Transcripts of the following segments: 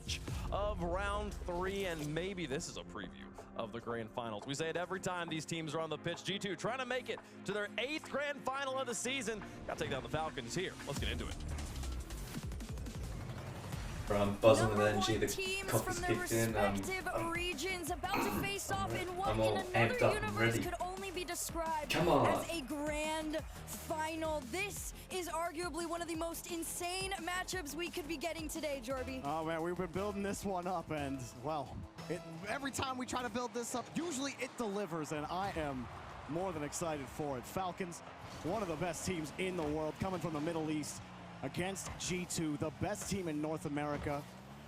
stretch of round 3, and maybe this is a preview of the grand finals. We say it every time these teams are on the pitch. G2 trying to make it to their 8th grand final of the season. Got to take down the Falcons here. Let's get into it. I'm buzzing with energy, the coffee's kicked in, regions about to face off in what I'm all in amped another up and universe ready. could only be described Come on. as a grand final. This is arguably one of the most insane matchups we could be getting today, Jorby. Oh man, we've been building this one up, and well, every time we try to build this up, usually it delivers, and I am more than excited for it. Falcons, one of the best teams in the world, coming from the Middle East, against G2, the best team in North America,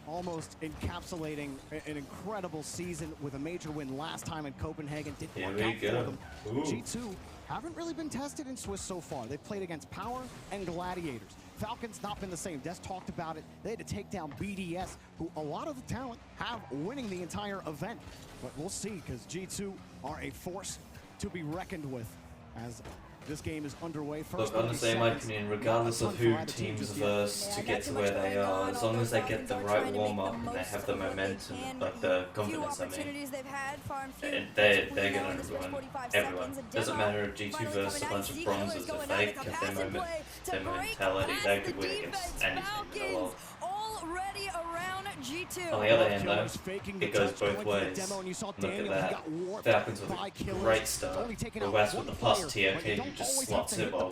almost encapsulating an incredible season with a major win last time in Copenhagen. Didn't work out for them. G2 haven't really been tested in Swiss so far. They've played against Power and Gladiators. Falcons not been the same. Des talked about it. They had to take down BDS, who a lot of the talent have winning the entire event. But we'll see, because G2 are a force to be reckoned with as this game is underway. Look, honestly, in my opinion, regardless of who teams verse to get to where they are, as long as they get the right warm-up and they have the momentum, like the confidence, I mean, they're going to run everyone. Doesn't matter if G2 versus a bunch of bronzes, if they have their mentality, they could win against anything in the world. Already around G2. On the other hand, though, it goes both ways. Look at that. Falcons with a great start. West with the plus TOK who just slots it while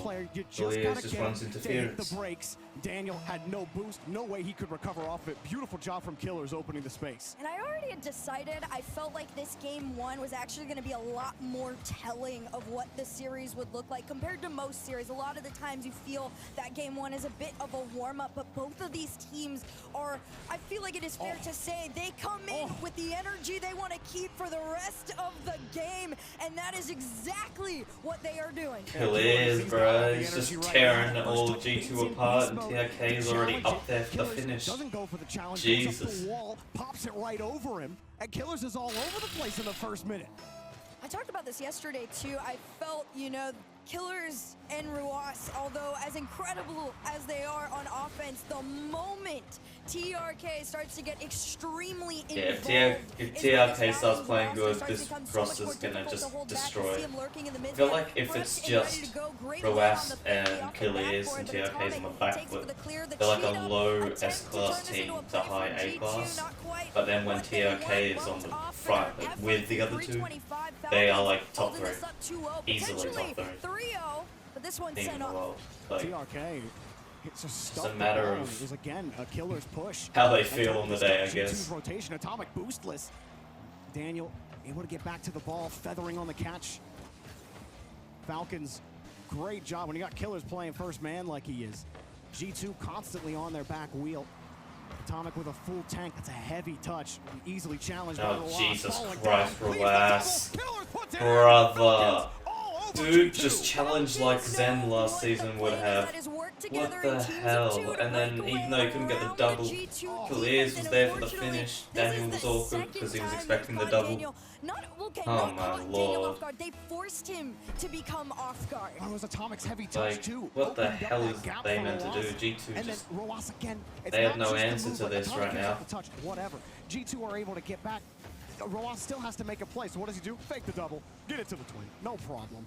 Julius just runs interference. Daniel had no boost, no way he could recover off it. Beautiful job from Killers opening the space. And I already had decided, I felt like this game 1 was actually going to be a lot more telling of what the series would look like compared to most series. A lot of the times you feel that game 1 is a bit of a warm-up, but both of these teams are, I feel like it is fair to say, they come in with the energy they want to keep for the rest of the game, and that is exactly what they are doing. Killers, bro, he's just tearing all G2 apart, and TRK is already up there for the finish. Doesn't go for the challenge, Jesus. the wall, pops it right over him, and Killers is all over the place in the first minute. I talked about this yesterday too. I felt, you know, Killers and Ruas, although as incredible as they are on offense, the moment TRK starts to get extremely involved. Yeah, if TRK starts playing good, this roster's gonna just destroy. I feel like if it's just Ruas and Killers and TRK's on the back foot, they're like a low S-class team to high A-class. But then when TRK is on the front with the other two, they are like top 3. Easily top 3. But this one's Team in sent the off. world. Like, TRK, it's just a matter of is again a Killer's push. how they feel on the day, I guess. Rotation, atomic boostless. Daniel able to get back to the ball, feathering on the catch. Falcons, great job when you got Killers playing first man like he is. G2 constantly on their back wheel. Atomic with a full tank. That's a heavy touch. Easily challenged by Oh, Ruas. Jesus Falling Christ, down. Ruas. Brother. Brother. Dude just challenged like Zen last season would have. What the hell? And then even though he couldn't get the double, Killers was there for the finish. Daniel was awkward because he was expecting the double. Oh my lord. They forced him to become off guard. Oh, it was Atomic's heavy touch too. What the Opened up hell that is gap they for meant to do? Ruas. G2 And then just, Ruas again. they have no answer to this right now. Touch, whatever. G2 are able to get back. Ruas still has to make a play. So what does he do? Fake the double. Get it to the twin. No problem.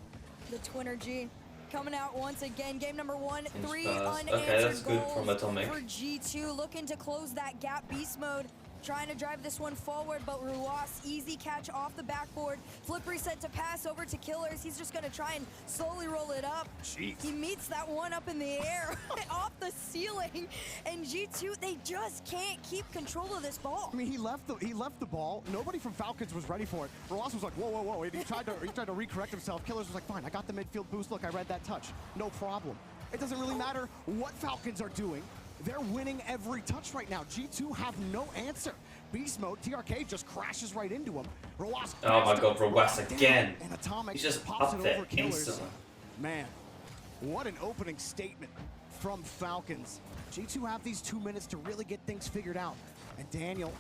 The Twinner G coming out once again. Game number 1, 3 unanswered okay, that's good from goals Atomic. for G2, looking to close that gap. Beast mode trying to drive this one forward, but Ruas, easy catch off the backboard. Flip reset to pass over to Killers. He's just gonna try and slowly roll it up. Jeez. He meets that one up in the air, off the ceiling, and G2, they just can't keep control of this ball. I mean, he left the ball. Nobody from Falcons was ready for it. Ruas was like, whoa, whoa, whoa. He tried to recorrect himself. Killers was like, fine, I got the midfield boost. Look, I read that touch. No problem. It doesn't really matter what Falcons are doing. They're winning every touch right now. G2 have no answer. Beast mode, TRK just crashes right into him. Ruas, oh my god, Ruas again. And Atomic He's just pops up it there over Killers. instantly. Man, what an opening statement from Falcons. G2 have these 2 minutes to really get things figured out. And Daniel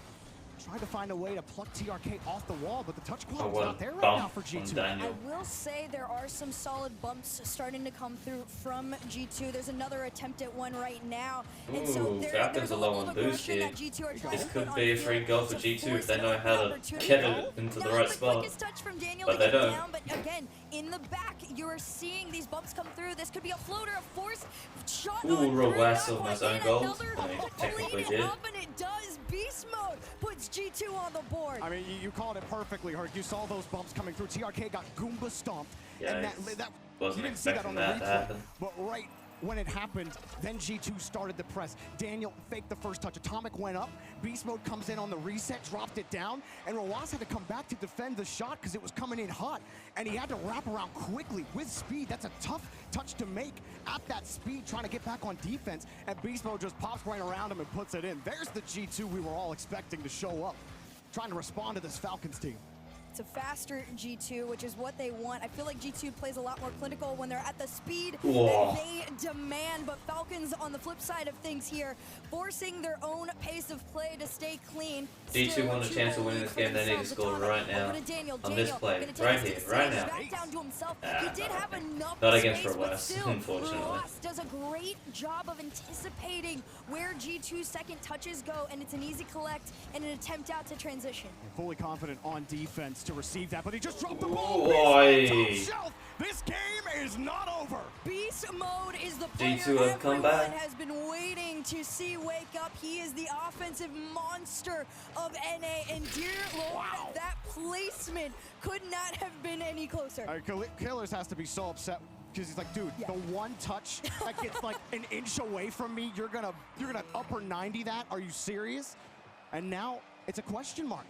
Tried to find a way to pluck TRK off the wall, but the touch Oh, quality's well, not there right bump now for on G2. Daniel. I will say there are some solid bumps starting to come through from G2. There's another attempt at one right now. And so Ooh, there's Falcons a are low little on boost aggression here. that G2 are trying This to could put be a on free field goal for to G2 if force they know an how to opportunity. get it into the Not right the spot. quickest touch from Daniel But to they get don't. down, but again, in the back, you're seeing these bumps come through. This could be a floater, a force shot. Ooh, Rowas on almost through, own not goal. quite in. I mean, Another technically clean it did. up, and it does. Beast mode puts G2 on the board. I mean, you called it perfectly, Herc. You saw those bumps coming through. TRK got Goomba stomped. Yeah, and that wasn't you didn't see that expecting on the that to replay. happen. But right when it happened, then G2 started the press. Daniel faked the first touch. Atomic went up. Beast mode comes in on the reset, dropped it down, and Rowas had to come back to defend the shot because it was coming in hot, and he had to wrap around quickly with speed. That's a tough touch to make at that speed, trying to get back on defense, and Beast mode just pops right around him and puts it in. There's the G2 we were all expecting to show up, trying to respond to this Falcons team. It's a faster G2, which is what they want. I feel like G2 plays a lot more clinical when they're at the speed Whoa. that they demand, but Falcons on the flip side of things here, forcing their own pace of play to stay clean. G2 Still want a chance to win this game, they need to score right now. On this play, right here, right now. Back down to himself. Ah, He did not have enough Not against space, but Rowas, still, unfortunately. Rowas does a great job of anticipating where G2's second touches go, and it's an easy collect and an attempt out to transition. Fully confident on defense to receive that, but he just dropped the ball. Oi. Top shelf. This game is not over. Beast mode is the player G2 have come back. everyone has been waiting to see wake up. He is the offensive monster of NA, and dear Lord, that placement could not have been any closer. Killers has to be so upset because he's like, dude, Yeah. the one touch that gets like an inch away from me, you're gonna upper 90 that? Are you serious? And now it's a question mark.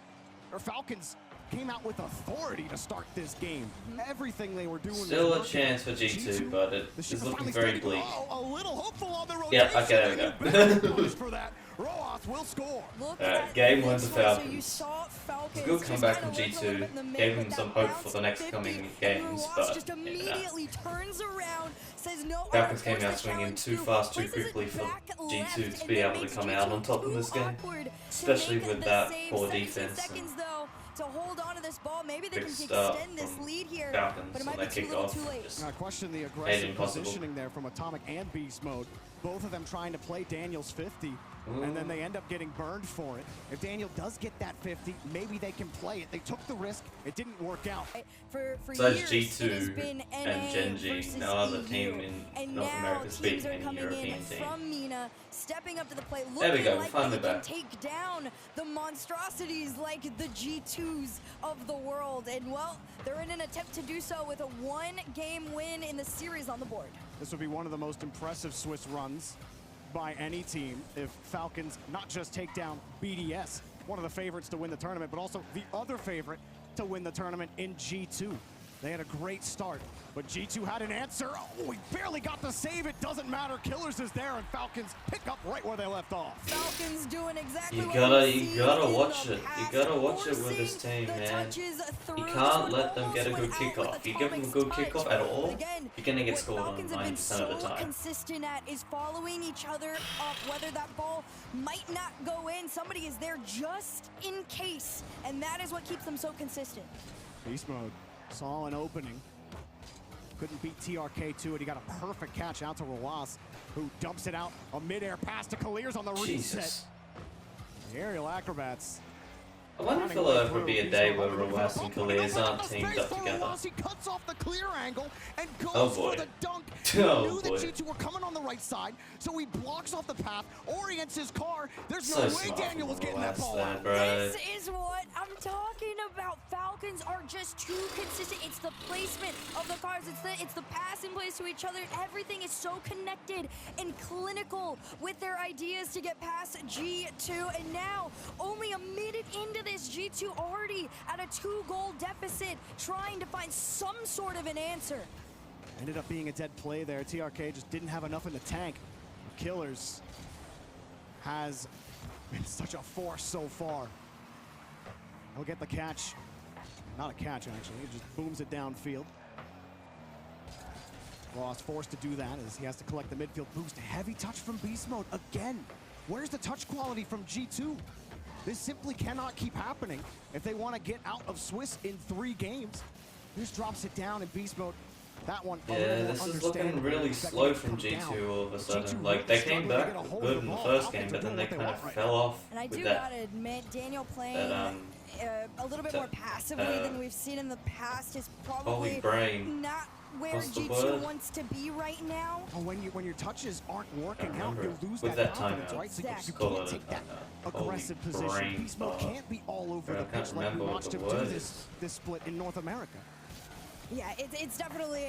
Our Falcons came out with authority to start this game. Everything they were doing. Still was a working. chance for G2, but it The is ship looking finally very starting- bleak. Oh, a little hopeful on the rotation. Yeah, okay, there we and go. you better be punished for that. Rowas will score. Look Alright, at game this one one. to So Falcons. you saw Falcons Good just comeback kinda from work a little G2, bit in the mid gave with them that some hope bounce for the next 50, coming and games, Rowas but just you know. immediately turns around, says no. Falcons came force out the swinging challenge too through, fast too places it quickly for back G2 left, to and be that able to makes come G2 out on top in too this game. awkward to Especially make with the that save. poor 17 defense. seconds though to hold on to this ball. Maybe they Big can start extend this from lead here, Falcons but it when might be they too kick little off. too late. Just I question the made aggressive impossible. positioning there from Atomic and Beast mode. Both of them trying to play Daniel's 50, and then they end up getting burned for it. If Daniel does get that 50, maybe they can play it. They took the risk. It didn't work out. For Besides years, it has G2 been and NA Genji, versus no other EU. team in And North now America is teams beating are any coming European in team. from MENA, stepping up to the plate, There we looking go, like finally they can back. take down the monstrosities like the G2s of the world. And well, they're in an attempt to do so with a one-game win in the series on the board. This would be one of the most impressive Swiss runs by any team if Falcons not just take down BDS, one of the favorites to win the tournament, but also the other favorite to win the tournament in G2. They had a great start, but G2 had an answer. Oh, he barely got the save. It doesn't matter. Killers is there, and Falcons pick up right where they left off. Falcons doing exactly You what gotta- we've you seen gotta in watch the it. You past, gotta watch it with this forcing team, the man. touches through. You This can't one let them get a good almost went out kickoff. with You give them a Atomic's good touch. kickoff at all, But again, you're gonna get what scored on Falcons have been 90% of the so time. consistent at is following each other up, whether that ball might not go in. Somebody is there just in case, and that is what keeps them so consistent. Beast mode saw an opening. Couldn't beat TRK to it. He got a perfect catch out to Rowas, who dumps it out. A mid-air pass to Clears on the reset. Jesus. The aerial acrobats. I wonder if there'll ever be a day where Rowas and Kalias aren't teamed up together. He cuts off the clear angle and goes Oh, boy. for the dunk. He Oh, knew that boy. G2 were coming on the right side, so he blocks off the path, orients his car. There's So no way smart Daniel from was getting that Rowas ball there, out. bro. This is what I'm talking about. Falcons are just too consistent. It's the placement of the cars. It's the passing plays to each other. Everything is so connected and clinical with their ideas to get past G2. And now, only a minute into this, G2 already at a 2-goal deficit, trying to find some sort of an answer. Ended up being a dead play there. TRK just didn't have enough in the tank. Killers has been such a force so far. He'll get the catch. Not a catch, actually. He just booms it downfield. Ross forced to do that as he has to collect the midfield boost. Heavy touch from Beast Mode again. Where's the touch quality from G2? This simply cannot keep happening if they want to get out of Swiss in 3 games. Just drops it down in beast mode. That one. Yeah, this is looking really slow from G2 all of a sudden. Like, they came back good in the first game, but then they kind of fell off. And I do with gotta admit, Daniel playing a little bit more passively than we've seen in the past is probably not where G2 wants to be right now. Oh, when your touches aren't working out, you lose with that confidence, right? So you can't take that aggressive position. Beast mode can't be all over the pitch like we watched him do this split in North America. Yeah, it's definitely,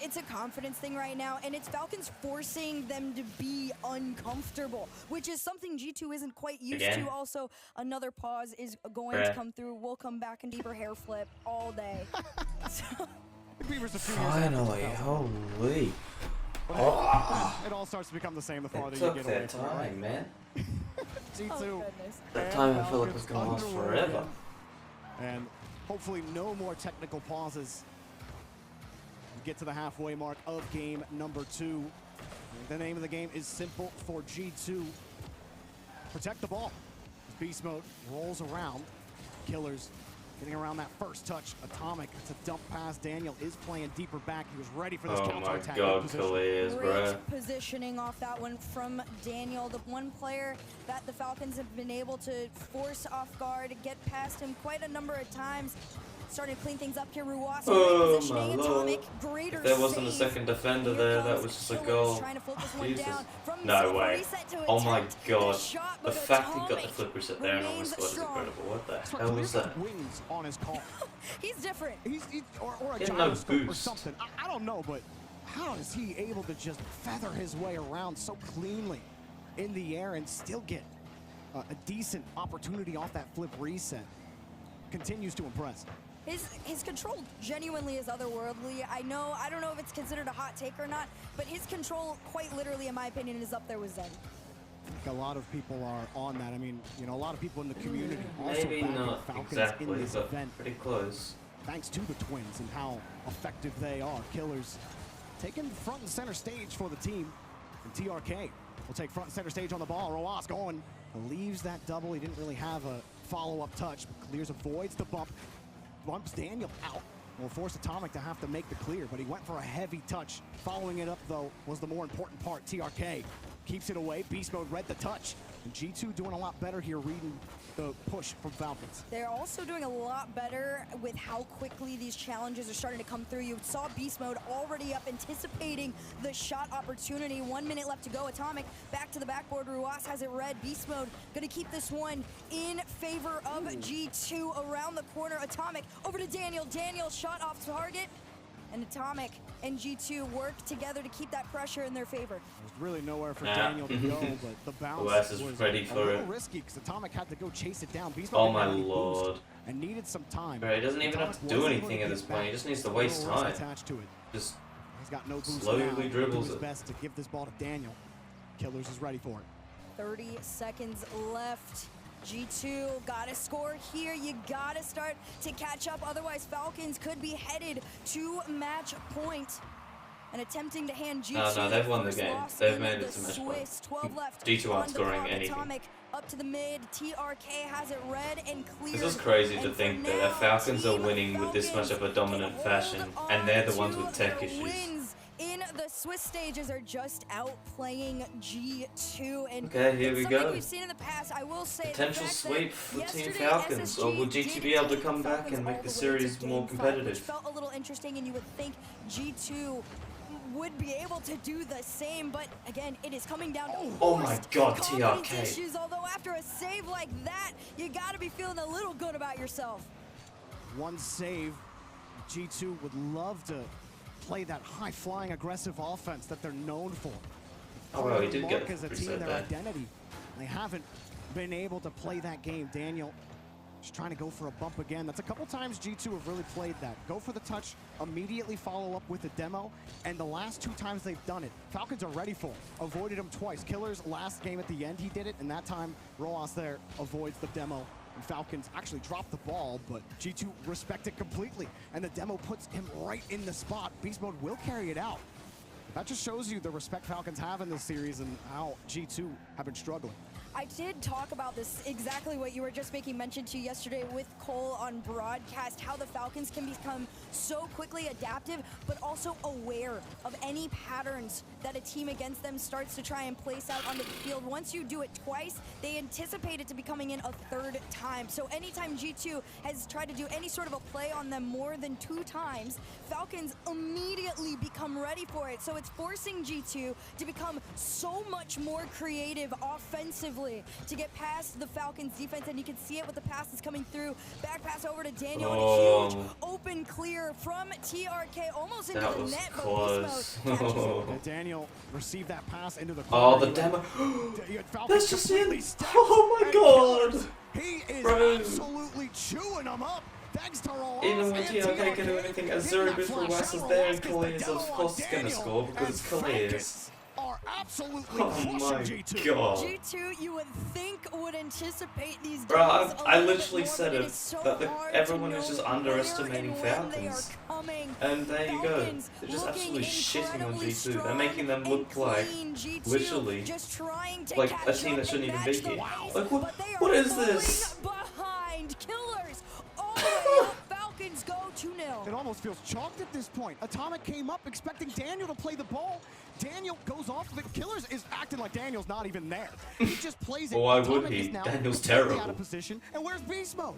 it's a confidence thing right now, and it's Falcons forcing them to be uncomfortable, which is something G2 isn't quite used to. Also, another pause is going to come through. We'll come back and deeper hair flip all day. Finally, holy. It all starts to become the same the farther you get away from it. Time, man. G2. That time I felt like it was going to last forever. And hopefully no more technical pauses. We get to the halfway mark of game number 2. The name of the game is simple for G2. Protect the ball. Beast mode rolls around. Killers getting around that first touch. Atomic to dump pass. Daniel is playing deeper back. He was ready for this counter-attack. Oh my god, great positioning off that one from Daniel. The one player that the Falcons have been able to force off guard, get past him quite a number of times. Starting to clean things up here. Ruas positioning. Atomic, greater if there wasn't a second defender there, that was just a goal. Jesus. No way. Oh my god. The fact he got the flip reset there and almost scored is incredible. What the hell was that? Wings on his call. He's different. Or a gyroscope or something. I don't know, but how is he able to just feather his way around so cleanly in the air and still get a decent opportunity off that flip reset? Continues to impress. His control genuinely is otherworldly. I don't know if it's considered a hot take or not, but his control, quite literally, in my opinion, is up there with Zen. I think a lot of people are on that. I mean, you know, a lot of people in the community also maybe not exactly, in this event. Pretty close. Thanks to the Twins and how effective they are. Killers taking front and center stage for the team. And TRK will take front and center stage on the ball. Roas going, leaves that double. He didn't really have a follow-up touch, but clears, avoids the bump. Bumps Daniel out. Will force Atomic to have to make the clear, but he went for a heavy touch. Following it up, though, was the more important part. TRK keeps it away. Beast mode read the touch. And G2 doing a lot better here, reading the push from Falcons. They're also doing a lot better with how quickly these challenges are starting to come through. You saw Beast mode already up, anticipating the shot opportunity. 1 minute left to go. Atomic back to the backboard. Ruas has it read. Beast mode gonna keep this one in favor of G2. Around the corner, Atomic over to Daniel. Daniel shot off target. And Atomic and G2 work together to keep that pressure in their favor. There's really nowhere for Daniel to go, but the bounce was ready for a little risky because Atomic had to go chase it down. Beast oh my lord. And needed some time. Bro, he doesn't even have to do anything at this point. He just needs to waste time. Attached to it. Just he's got no boost slowly now. dribbles his it. best to give this ball to Daniel. Killers is ready for it. 30 seconds left. G2 gotta score here. You gotta start to catch up. Otherwise, Falcons could be headed to match point. And attempting to hand G2 no, they've won the game. They've made it to match point. 12 left. G2 aren't scoring anything. Atomic up to the mid. TRK has it read and cleared. This is crazy to think that the Falcons are winning with this much of a dominant fashion, and they're the ones with tech issues. In the Swiss stages are just outplaying G2, and okay, here we go. We've seen in the past. I will say potential sweep for Team Falcons, or will G2 be able to come back and make the series more competitive? Which felt a little interesting, and you would think G2 would be able to do the same, but again, it is coming down to oh my god, TRK issues. Although after a save like that, you got to be feeling a little good about yourself. One save, G2 would love to play that high-flying, aggressive offense that they're known for. Oh, well, he did get as a team, their identity. They haven't been able to play that game. Daniel just trying to go for a bump again. That's a couple times G2 have really played that. Go for the touch, immediately follow up with a demo, and the last 2 times they've done it, Falcons are ready for it. Avoided him twice. Killers last game at the end, he did it, and that time Roas there avoids the demo. And Falcons actually dropped the ball, but G2 respect it completely. And the demo puts him right in the spot. Beast mode will carry it out. That just shows you the respect Falcons have in this series and how G2 have been struggling. I did talk about this, exactly what you were just making mention to yesterday with Cole on broadcast, how the Falcons can become so quickly adaptive, but also aware of any patterns that a team against them starts to try and place out onto the field. Once you do it twice, they anticipate it to be coming in a third time. So anytime G2 has tried to do any sort of a play on them more than 2 times, Falcons immediately become ready for it. So it's forcing G2 to become so much more creative offensively to get past the Falcons defense, and you can see it with the passes coming through. Back pass over to Daniel, and a huge open clear from TRK, almost into the net, but close. Daniel received that pass into the Oh, corner. the demo. Falcons That's just in. completely stacked, Oh my and god. he is Bro. absolutely chewing them up. Thanks to Rojas Even when and TRK can do anything, as Hitting Zero that boost for flash West is out, there, and Rojas gets the Calais demo of on course is gonna Daniel, score because it's and Calais. Falcons are absolutely Oh crushing my G2. god. G2, you would think would anticipate these Bro, demos a I little literally bit more, said but it, it's so that hard to everyone is know just where underestimating and when they are Falcons. coming. And there you go. Falcons They're just looking absolutely shitting on incredibly G2. They're strong making them and look like, clean. G2 literally, just trying to like a catch team up that shouldn't and even be match the here. pace, Like, but they what are is this? falling behind. Killers all the way up. Falcons go 2-0. It almost feels chalked at this point. Atomic came up expecting Daniel to play the ball. Daniel goes off of it. Killers is acting like Daniel's not even there. He just plays it. Well, why would Atomic he? is now Daniel's completely terrible. out of position. And where's beast mode?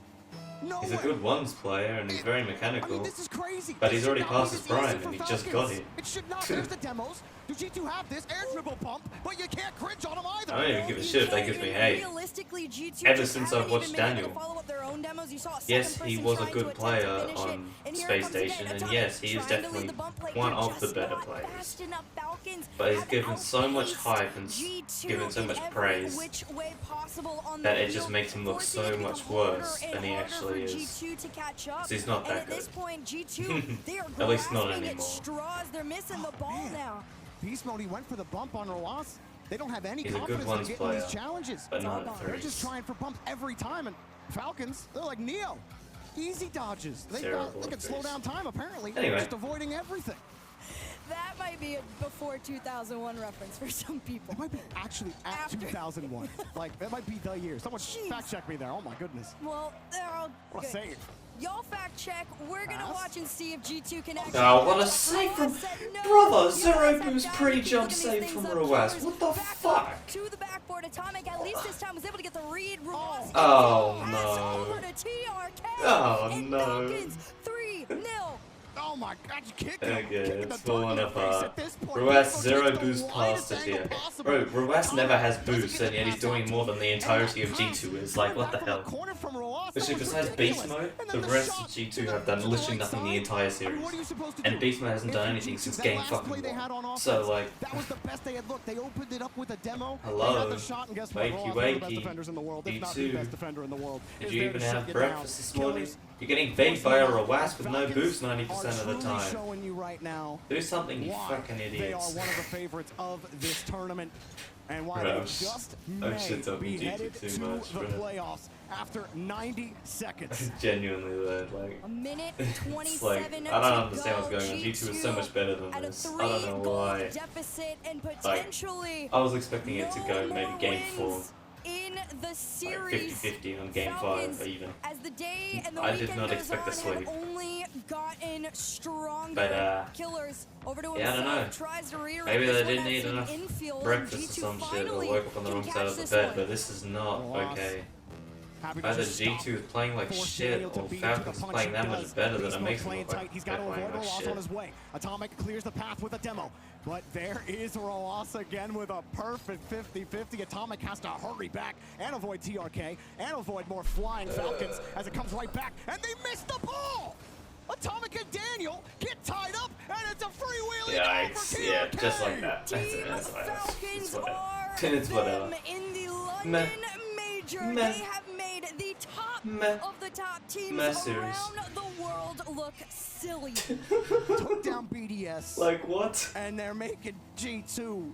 Nowhere. He's a good ones player and he's very I mean, mechanical. this is crazy. But This he's should already not be past this his prime easy for and he just got Falcons. it. It should not. There's the demos. Do G2 have this air dribble pump? But you can't cringe on them either. I don't even give a shit if that gives me hate. Realistically, G2 Ever just since haven't I've watched even been able to Daniel. follow up their own demos. You saw a Yes, second he person was a trying good to attempt player to finish it, on and here Space comes again, Station, and Atomic yes, he is trying to lead definitely the bump play. one They're of the just better not players. fast enough. Falcons But he's have given so much outpaced hype and G2 given so in much every praise which way possible on that the it just field, makes him look forcing it so to much become worse harder than he and actually harder for is. G2 to catch up. So he's not And that at this good. point, G2, they are At least not grasping at anymore. straws. They're missing the ball man. now. Beast mode, he went for the bump on Rojas. They don't have any He's a good confidence ones in getting player, these challenges. but not at They're just threes. trying for bumps every time, and Falcons, they're like Neo. Easy dodges. They Terrible can slow threes. down time, apparently. Anyway. Just avoiding everything. That might be a before 2001 reference for some people. It might be actually at After. 2001. Like, that might be the year. Someone Jeez. fact check me there. Oh, my goodness. Well, they're all What a good. save. Y'all fact check. We're gonna Pass. watch and see if G2 can actually. Oh, what a save from... Rojas said no. Brother, Zero Rojas boost had pre-jump gotten save these from things up. Rojas. Killers What the back fuck? up to the backboard. Atomic at least this time was able to get the read. Rojas Oh, pass no. over to TRK. Oh, and no. Falcons 3-0. Oh, my God. You kick Okay, him. Kicking it's the dirt in falling their face apart. at this point. Ruas Beast mode zero takes the boost widest past it angle here. possible. Bro, Ruas never has Doesn't boost, get and the yet he's pass doing out more to than him. the And entirety that of pass G2 is. Like, coming what the back from hell? corner from Rojas, that Literally, was besides Beast ridiculous. Mode, And the then rest shot of G2 to have the done literally right nothing the side. entire I mean, series. what are you supposed to And do? Beast Mode hasn't If done you anything G2, since that game last fucking play they had on one. offense, So, like, that was the best they had looked. They opened it up with a demo. Hello? They got the shot, and guess what? Wakey, Rojas, one of the best wakey. defenders in the world, if You not the too. best defender in the world. did is you there even to shut have you breakfast down. this morning? Killers You're getting baked by a forcing Roas with no Falcons boost are 90% of the truly time. showing you right now Do something, you why fucking they are idiots. one of the favorites of this tournament, and why Bro, they I'm just I'm may shit-talking be G2 headed too to much, the bro. playoffs after 90 seconds. Genuinely, lad, like... A minute It's like, 27 I don't to understand what's go. going on. G2 is so much better than at a this. I don't know 3-goal why. deficit and potentially I was expecting it to go no maybe more game 4. wins in the Like series. 50-50 on game 5 Falcons, even. as the day and the I did weekend not goes expect a on, have sweep. only gotten stronger. But, Killers over to yeah, I don't himself, know. tries to redirect Maybe this they one didn't out eat to enough infield, breakfast and or G2 some shit, or finally woke up on the can wrong catch side of the this bed, one. but this is not Rojas. okay. Happy to Either just stop. G2 is playing like Force shit, Daniel to or beat him to the Falcons punch playing he that much does. better than Beast it mode makes them playing look tight. like He's they're got to playing avoid like Rojas shit. on his way. Atomic clears the path with a demo. But there is Rojas again with a perfect 50-50. Atomic has to hurry back and avoid TRK and avoid more flying Falcons as it comes right back. And they miss the ball! Atomic and Daniel get tied up, and it's a freewheeling goal for Yikes, TRK! yeah, just like that. That's Team it, that's whatever. Falcons It's whatever. are It's whatever. them in the London Meh. Major. Meh. They have made the top Meh. of the top teams Meh series. around the world look silly. Took down BDS, Like, what? and they're making G2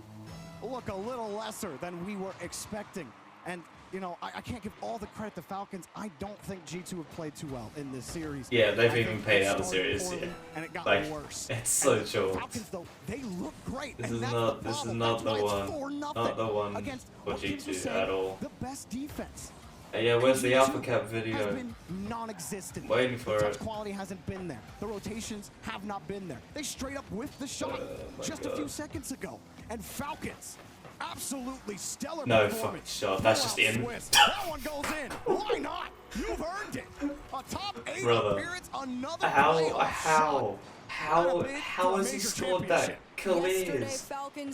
look a little lesser than we were expecting. And you know, I can't give all the credit to Falcons. I don't think G2 have played too well in this series. Yeah, they've even paid out the series. Yeah, and it got like worse. it's so and short. Falcons, though, they look great. This and is that's not the this is problem. not That's the why it's one, 4-0 not the one against for what teams would G2 say at all. the best defense. Yeah, where's the G2 Alpha Cap has video? been non-existent. Waiting for the touch it. quality hasn't been there. The rotations have not been there. They straight up whiffed the shot just a few seconds ago. And Falcons, absolutely stellar No performance. fucking shot. That's just in. Swiss. That one goes in. Why not? You've earned it. A top 8 Brother. appearance, another playoff shot. How has he scored that? Clears.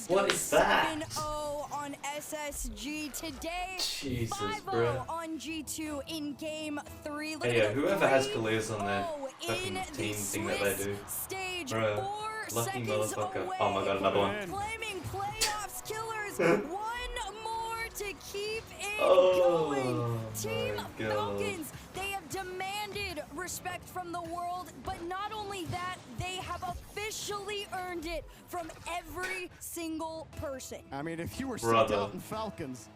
What is that? 7-0 on SSG today. Jesus, 5-0 bro. on G2 in game 3. Look Hey, at yeah, the whoever has 3-0 Clears on their fucking in team the thing that they Swiss do. stage. Bro, 4 lucky seconds motherfucker. away. Oh my god, another one. Flaming playoffs killers. One more to keep it Oh, going. Team my God. Falcons, they have demanded respect from the world, but not only that, they have officially earned it from every single person. I mean, if you were Brother. doubting Falcons,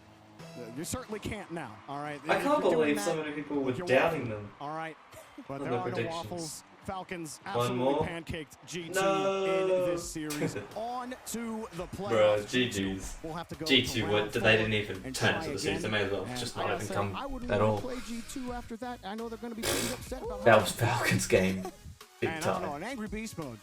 you certainly can't now, all right? I If can't you're doing believe that, so many people were you're doubting waffling, them. all right? But On there the are no predictions. waffles. Falcons One absolutely more? pancaked G2 No. in this series. On to the playoffs. Bro, GG's. We'll have to go G2 to would, round they 4 didn't even and turn try to the again. series. They may as well And just I not gotta even say, come I wouldn't at really all. play G2 after that. I know they're going to be pretty upset about That was Falcons game. Big and I don't know, time. an angry beast mode.